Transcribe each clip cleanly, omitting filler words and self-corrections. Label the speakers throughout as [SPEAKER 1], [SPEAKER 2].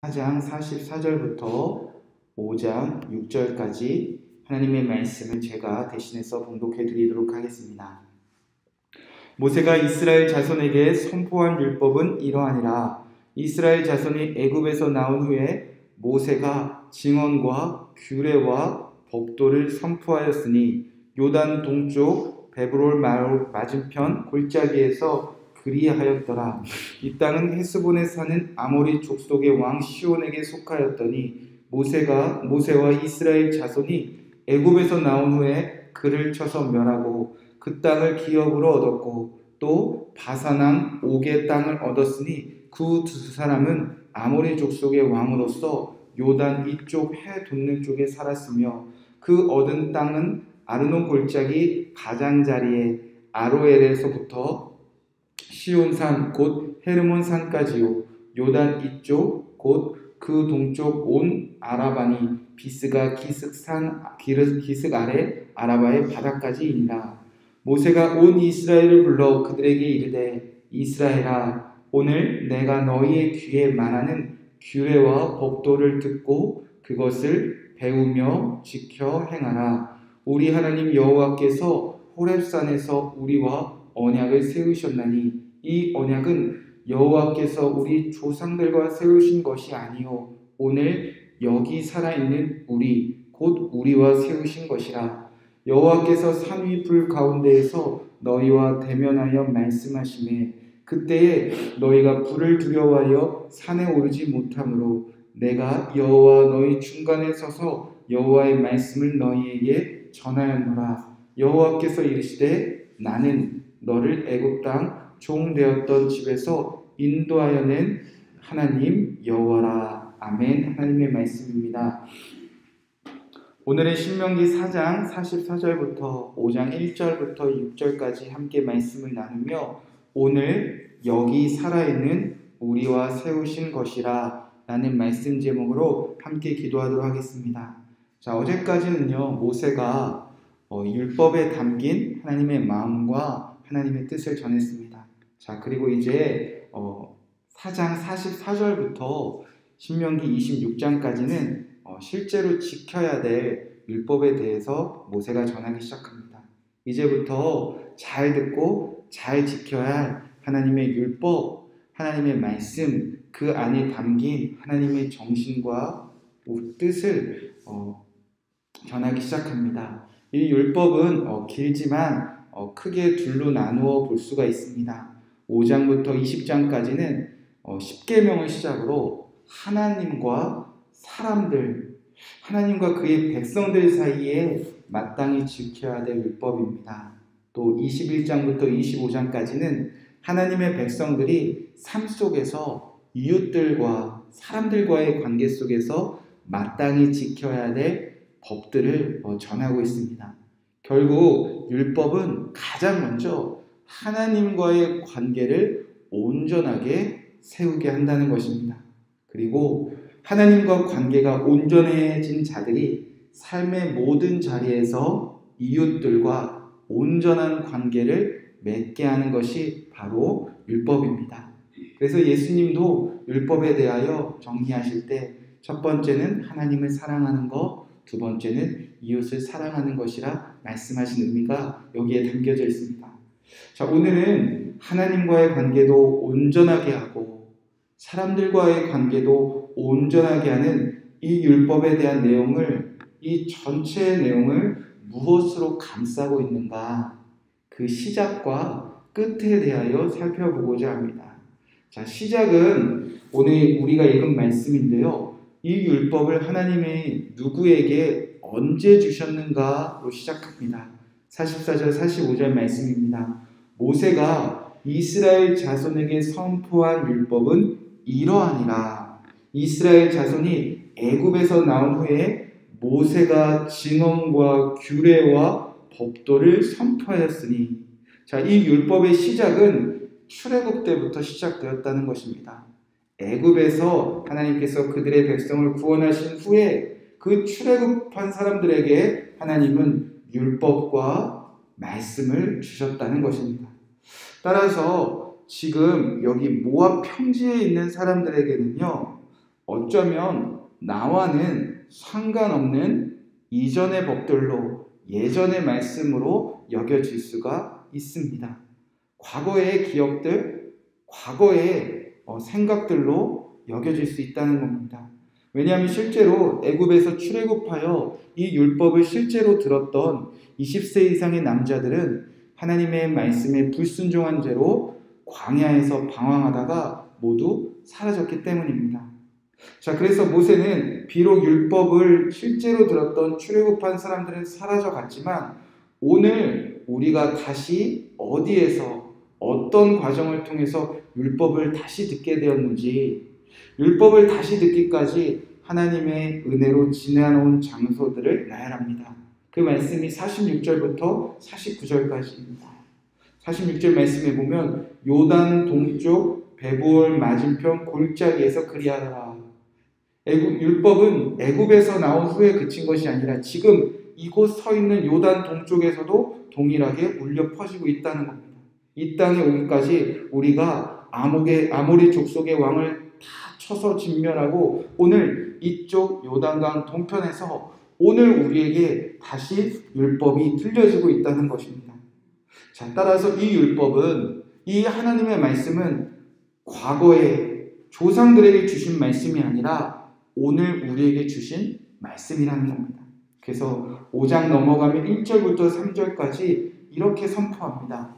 [SPEAKER 1] 4장 44절부터 5장 6절까지 하나님의 말씀을 제가 대신해서 봉독해 드리도록 하겠습니다. 모세가 이스라엘 자손에게 선포한 율법은 이러하니라. 이스라엘 자손이 애굽에서 나온 후에 모세가 증언과 규례와 법도를 선포하였으니 요단 동쪽 베브롤 마을 맞은편 골짜기에서 그리하였더라. 이 땅은 헤스본에 사는 아모리 족속의 왕 시온에게 속하였더니 모세와 이스라엘 자손이 애굽에서 나온 후에 그를 쳐서 멸하고 그 땅을 기업으로 얻었고 또 바산왕 옥의 땅을 얻었으니 그 두 사람은 아모리 족속의 왕으로서 요단 이쪽 해 돋는 쪽에 살았으며 그 얻은 땅은 아르논 골짜기 가장자리에 아로엘에서부터 시온산 곧 헤르몬산까지요. 요단 이쪽 곧 그 동쪽 온 아라바니 비스가 기슭 아래 아라바의 바다까지이니라. 모세가 온 이스라엘을 불러 그들에게 이르되 이스라엘아 오늘 내가 너희의 귀에 말하는 규례와 법도를 듣고 그것을 배우며 지켜 행하라. 우리 하나님 여호와께서 호렙산에서 우리와 언약을 세우셨나니 이 언약은 여호와께서 우리 조상들과 세우신 것이 아니요 오늘 여기 살아있는 우리 곧 우리와 세우신 것이라. 여호와께서 산 위 불 가운데에서 너희와 대면하여 말씀하시매 그때에 너희가 불을 두려워하여 산에 오르지 못하므로 내가 여호와 너희 중간에 서서 여호와의 말씀을 너희에게 전하였노라. 여호와께서 이르시되 나는 너를 애굽 땅 종 되었던 집에서 인도하여 낸 하나님 여호와라. 아멘. 하나님의 말씀입니다. 오늘은 신명기 4장 44절부터 5장 1절부터 6절까지 함께 말씀을 나누며 오늘 여기 살아있는 우리와 세우신 것이라 라는 말씀 제목으로 함께 기도하도록 하겠습니다. 자, 어제까지는요 모세가 율법에 담긴 하나님의 마음과 하나님의 뜻을 전했습니다. 자, 그리고 이제 4장 44절부터 신명기 26장까지는 실제로 지켜야 될 율법에 대해서 모세가 전하기 시작합니다. 이제부터 잘 듣고 잘 지켜야 할 하나님의 율법, 하나님의 말씀, 그 안에 담긴 하나님의 정신과 뜻을 전하기 시작합니다. 이 율법은 길지만 크게 둘로 나누어 볼 수가 있습니다. 5장부터 20장까지는 10계명을 시작으로 하나님과 사람들, 하나님과 그의 백성들 사이에 마땅히 지켜야 될 율법입니다. 또 21장부터 25장까지는 하나님의 백성들이 삶 속에서 이웃들과 사람들과의 관계 속에서 마땅히 지켜야 될 법들을 전하고 있습니다. 결국 율법은 가장 먼저 하나님과의 관계를 온전하게 세우게 한다는 것입니다. 그리고 하나님과 관계가 온전해진 자들이 삶의 모든 자리에서 이웃들과 온전한 관계를 맺게 하는 것이 바로 율법입니다. 그래서 예수님도 율법에 대하여 정리하실 때 첫 번째는 하나님을 사랑하는 것, 두 번째는 이웃을 사랑하는 것이라 말씀하신 의미가 여기에 담겨져 있습니다. 자, 오늘은 하나님과의 관계도 온전하게 하고 사람들과의 관계도 온전하게 하는 이 율법에 대한 내용을, 이 전체의 내용을 무엇으로 감싸고 있는가, 그 시작과 끝에 대하여 살펴보고자 합니다. 자, 시작은 오늘 우리가 읽은 말씀인데요. 이 율법을 하나님이 누구에게 언제 주셨는가로 시작합니다. 44절 45절 말씀입니다. 모세가 이스라엘 자손에게 선포한 율법은 이러하니라. 이스라엘 자손이 애굽에서 나온 후에 모세가 증언과 규례와 법도를 선포하였으니, 자, 이 율법의 시작은 출애굽 때부터 시작되었다는 것입니다. 애굽에서 하나님께서 그들의 백성을 구원하신 후에 그 출애굽한 사람들에게 하나님은 율법과 말씀을 주셨다는 것입니다. 따라서 지금 여기 모압 평지에 있는 사람들에게는요, 어쩌면 나와는 상관없는 이전의 법들로, 예전의 말씀으로 여겨질 수가 있습니다. 과거의 기억들, 과거의 생각들로 여겨질 수 있다는 겁니다. 왜냐하면 실제로 애굽에서 출애굽하여 이 율법을 실제로 들었던 20세 이상의 남자들은 하나님의 말씀에 불순종한 죄로 광야에서 방황하다가 모두 사라졌기 때문입니다. 자, 그래서 모세는 비록 율법을 실제로 들었던 출애굽한 사람들은 사라져갔지만 오늘 우리가 다시 어디에서 어떤 과정을 통해서 율법을 다시 듣게 되었는지, 율법을 다시 듣기까지 하나님의 은혜로 지나온 장소들을 나열합니다. 그 말씀이 46절부터 49절까지입니다. 46절 말씀에 보면 요단 동쪽 베부올 맞은편 골짜기에서 그리하라. 율법은 애굽에서 나온 후에 그친 것이 아니라 지금 이곳 서 있는 요단 동쪽에서도 동일하게 울려 퍼지고 있다는 겁니다. 이 땅에 오기까지 우리가 아모리 족속의 왕을 다 쳐서 진멸하고 오늘 이쪽 요단강 동편에서 오늘 우리에게 다시 율법이 들려지고 있다는 것입니다. 자, 따라서 이 율법은, 이 하나님의 말씀은 과거에 조상들에게 주신 말씀이 아니라 오늘 우리에게 주신 말씀이라는 겁니다. 그래서 5장 넘어가면 1절부터 3절까지 이렇게 선포합니다.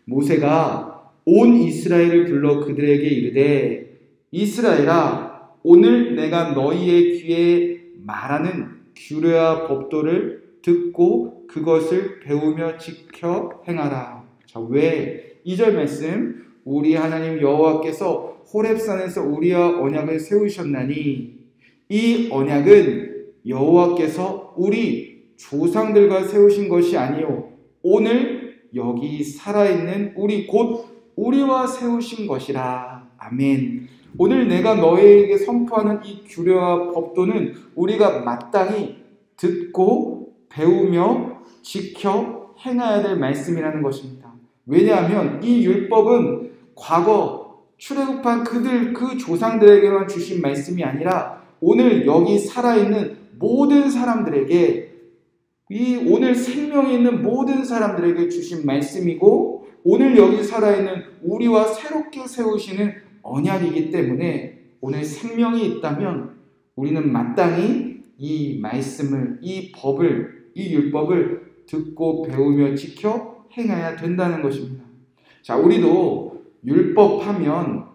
[SPEAKER 1] 모세가 온 이스라엘을 불러 그들에게 이르되 이스라엘아, 오늘 내가 너희의 귀에 말하는 규례와 법도를 듣고 그것을 배우며 지켜 행하라. 자, 왜 2절 말씀, 우리 하나님 여호와께서 호렙산에서 우리와 언약을 세우셨나니 이 언약은 여호와께서 우리 조상들과 세우신 것이 아니요 오늘 여기 살아있는 우리 곧 우리와 세우신 것이라. 아멘. 오늘 내가 너희에게 선포하는 이 규례와 법도는 우리가 마땅히 듣고 배우며 지켜 행해야 될 말씀이라는 것입니다. 왜냐하면 이 율법은 과거 출애굽한 그 조상들에게만 주신 말씀이 아니라 오늘 여기 살아있는 모든 사람들에게, 이 오늘 생명이 있는 모든 사람들에게 주신 말씀이고 오늘 여기 살아있는 우리와 새롭게 세우시는 언약이기 때문에 오늘 생명이 있다면 우리는 마땅히 이 말씀을, 이 법을, 이 율법을 듣고 배우며 지켜 행해야 된다는 것입니다. 자, 우리도 율법하면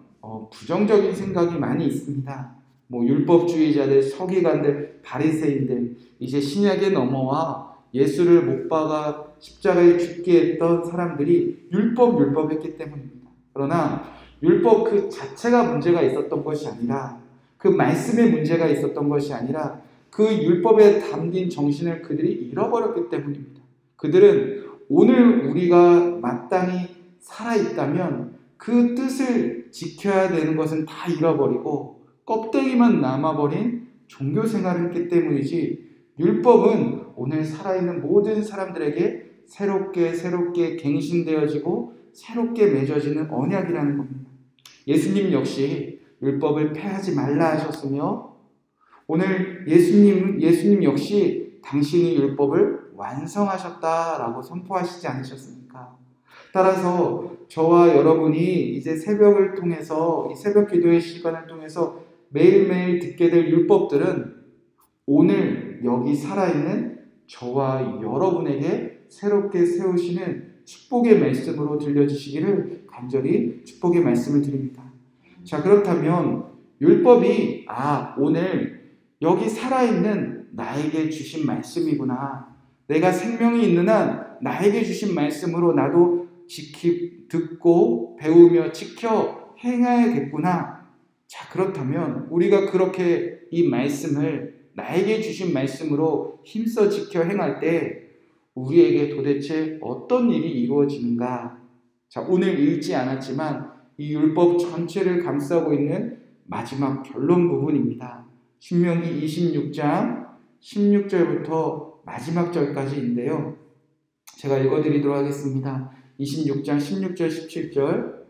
[SPEAKER 1] 부정적인 생각이 많이 있습니다. 율법주의자들, 서기관들, 바리새인들, 이제 신약에 넘어와 예수를 못 박아 십자가에 죽게 했던 사람들이 율법 했기 때문입니다. 그러나 율법 그 자체가 문제가 있었던 것이 아니라, 그 말씀에 문제가 있었던 것이 아니라 그 율법에 담긴 정신을 그들이 잃어버렸기 때문입니다. 그들은 오늘 우리가 마땅히 살아있다면 그 뜻을 지켜야 되는 것은 다 잃어버리고 껍데기만 남아버린 종교 생활을 했기 때문이지, 율법은 오늘 살아있는 모든 사람들에게 새롭게 갱신되어지고 새롭게 맺어지는 언약이라는 겁니다. 예수님 역시 율법을 폐하지 말라 하셨으며 오늘 예수님 역시 당신이 율법을 완성하셨다라고 선포하시지 않으셨습니까? 따라서 저와 여러분이 이제 새벽을 통해서, 이 새벽 기도의 시간을 통해서 매일매일 듣게 될 율법들은 오늘 여기 살아있는 저와 여러분에게 새롭게 세우시는 축복의 말씀으로 들려주시기를 간절히 축복의 말씀을 드립니다. 자, 그렇다면 율법이 오늘 여기 살아있는 나에게 주신 말씀이구나. 내가 생명이 있는 한 나에게 주신 말씀으로 나도 듣고 배우며 지켜 행해야겠구나. 자, 그렇다면 우리가 그렇게 이 말씀을 나에게 주신 말씀으로 힘써 지켜 행할 때 우리에게 도대체 어떤 일이 이루어지는가? 자, 오늘 읽지 않았지만 이 율법 전체를 감싸고 있는 마지막 결론 부분입니다. 신명기 26장 16절부터 마지막 절까지인데요. 제가 읽어드리도록 하겠습니다. 26장 16절 17절.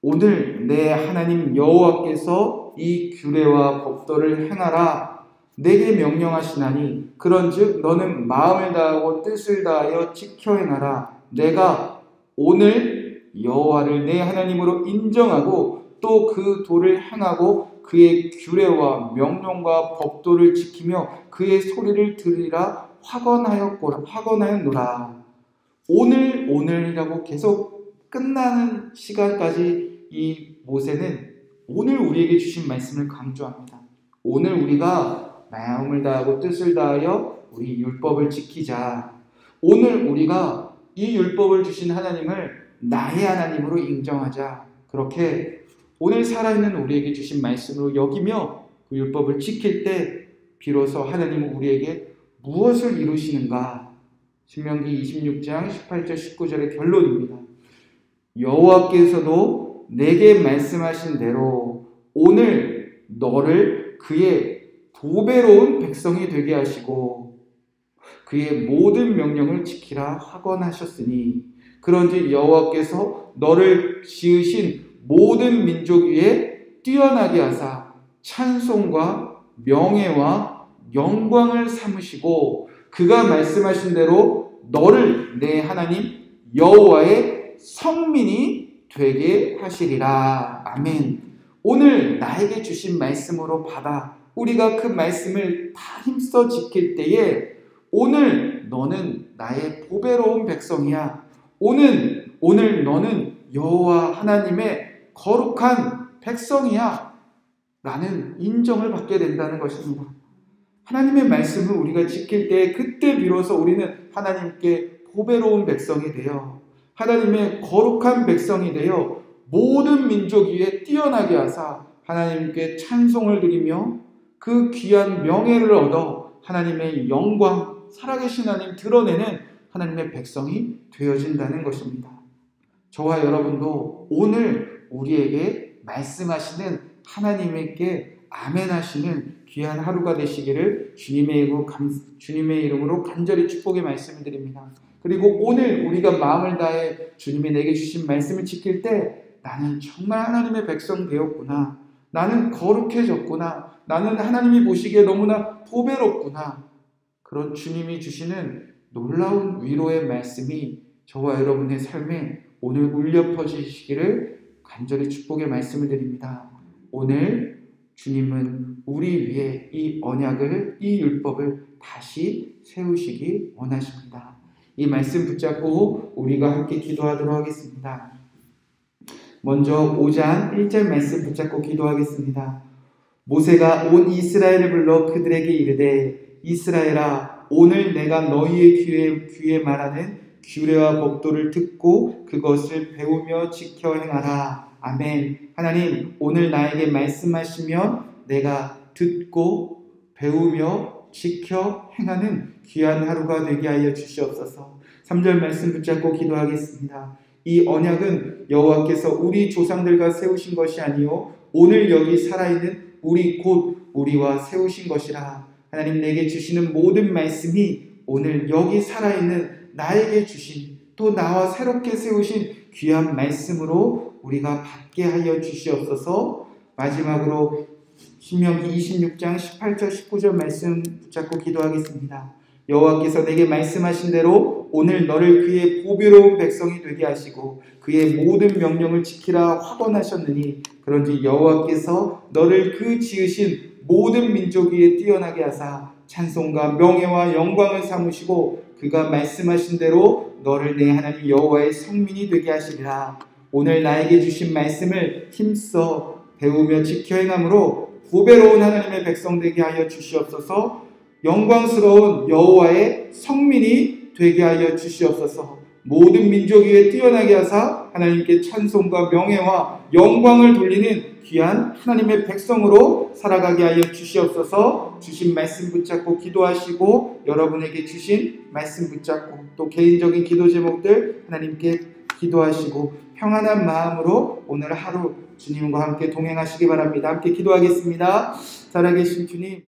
[SPEAKER 1] 오늘 내 하나님 여호와께서 이 규례와 법도를 행하라. 내게 명령하시나니 그런즉 너는 마음을 다하고 뜻을 다하여 지켜 행하라. 내가 오늘 여호와를 내 하나님으로 인정하고 또 그 도를 행하고 그의 규례와 명령과 법도를 지키며 그의 소리를 들으리라 확언하였노라. 오늘이라고 계속 끝나는 시간까지 이 모세는 오늘 우리에게 주신 말씀을 강조합니다. 오늘 우리가 마음을 다하고 뜻을 다하여 우리 율법을 지키자. 오늘 우리가 이 율법을 주신 하나님을 나의 하나님으로 인정하자. 그렇게 오늘 살아있는 우리에게 주신 말씀으로 여기며 그 율법을 지킬 때 비로소 하나님은 우리에게 무엇을 이루시는가? 신명기 26장 18절 19절의 결론입니다. 여호와께서도 내게 말씀하신 대로 오늘 너를 그의 보배로운 백성이 되게 하시고 그의 모든 명령을 지키라 확언하셨으니 그런즉 여호와께서 너를 지으신 모든 민족 위에 뛰어나게 하사 찬송과 명예와 영광을 삼으시고 그가 말씀하신 대로 너를 내 하나님 여호와의 성민이 되게 하시리라. 아멘. 오늘 나에게 주신 말씀으로 받아 우리가 그 말씀을 다 힘써 지킬 때에 오늘 너는 나의 보배로운 백성이야. 오늘 너는 여호와 하나님의 거룩한 백성이야. 라는 인정을 받게 된다는 것입니다. 하나님의 말씀을 우리가 지킬 때 그때 비로소 우리는 하나님께 보배로운 백성이 되어 하나님의 거룩한 백성이 되어 모든 민족 위에 뛰어나게 하사 하나님께 찬송을 드리며 그 귀한 명예를 얻어 하나님의 영광, 살아계신 하나님 드러내는 하나님의 백성이 되어진다는 것입니다. 저와 여러분도 오늘 우리에게 말씀하시는 하나님께 아멘 하시는 귀한 하루가 되시기를 주님의 이름으로 간절히 축복의 말씀을 드립니다. 그리고 오늘 우리가 마음을 다해 주님이 내게 주신 말씀을 지킬 때 나는 정말 하나님의 백성 되었구나. 나는 거룩해졌구나. 나는 하나님이 보시기에 너무나 보배롭구나. 그런 주님이 주시는 놀라운 위로의 말씀이 저와 여러분의 삶에 오늘 울려 퍼지시기를 간절히 축복의 말씀을 드립니다. 오늘 주님은 우리 위에 이 언약을, 이 율법을 다시 세우시기 원하십니다. 이 말씀 붙잡고 우리가 함께 기도하도록 하겠습니다. 먼저 5장 1절 말씀 붙잡고 기도하겠습니다. 모세가 온 이스라엘을 불러 그들에게 이르되 이스라엘아 오늘 내가 너희의 귀에 말하는 규례와 법도를 듣고 그것을 배우며 지켜 행하라. 아멘. 하나님 오늘 나에게 말씀하시면 내가 듣고 배우며 지켜 행하는 귀한 하루가 되게 하여 주시옵소서. 3절 말씀 붙잡고 기도하겠습니다. 이 언약은 여호와께서 우리 조상들과 세우신 것이 아니요 오늘 여기 살아있는 우리 곧 우리와 세우신 것이라. 하나님 내게 주시는 모든 말씀이 오늘 여기 살아있는 나에게 주신 또 나와 새롭게 세우신 귀한 말씀으로 우리가 받게 하여 주시옵소서. 마지막으로 신명기 26장 18절 19절 말씀 붙잡고 기도하겠습니다. 여호와께서 내게 말씀하신 대로 오늘 너를 그의 보배로운 백성이 되게 하시고 그의 모든 명령을 지키라 확언하셨느니 그런지 여호와께서 너를 그 지으신 모든 민족 위에 뛰어나게 하사 찬송과 명예와 영광을 삼으시고 그가 말씀하신 대로 너를 내 하나님 여호와의 성민이 되게 하시리라. 오늘 나에게 주신 말씀을 힘써 배우며 지켜 행함으로 보배로운 하나님의 백성 되게 하여 주시옵소서. 영광스러운 여호와의 성민이 되게 하여 주시옵소서. 모든 민족 위에 뛰어나게 하사 하나님께 찬송과 명예와 영광을 돌리는 귀한 하나님의 백성으로 살아가게 하여 주시옵소서. 주신 말씀 붙잡고 기도하시고 여러분에게 주신 말씀 붙잡고 또 개인적인 기도 제목들 하나님께 기도하시고 평안한 마음으로 오늘 하루 주님과 함께 동행하시기 바랍니다. 함께 기도하겠습니다. 살아계신 주님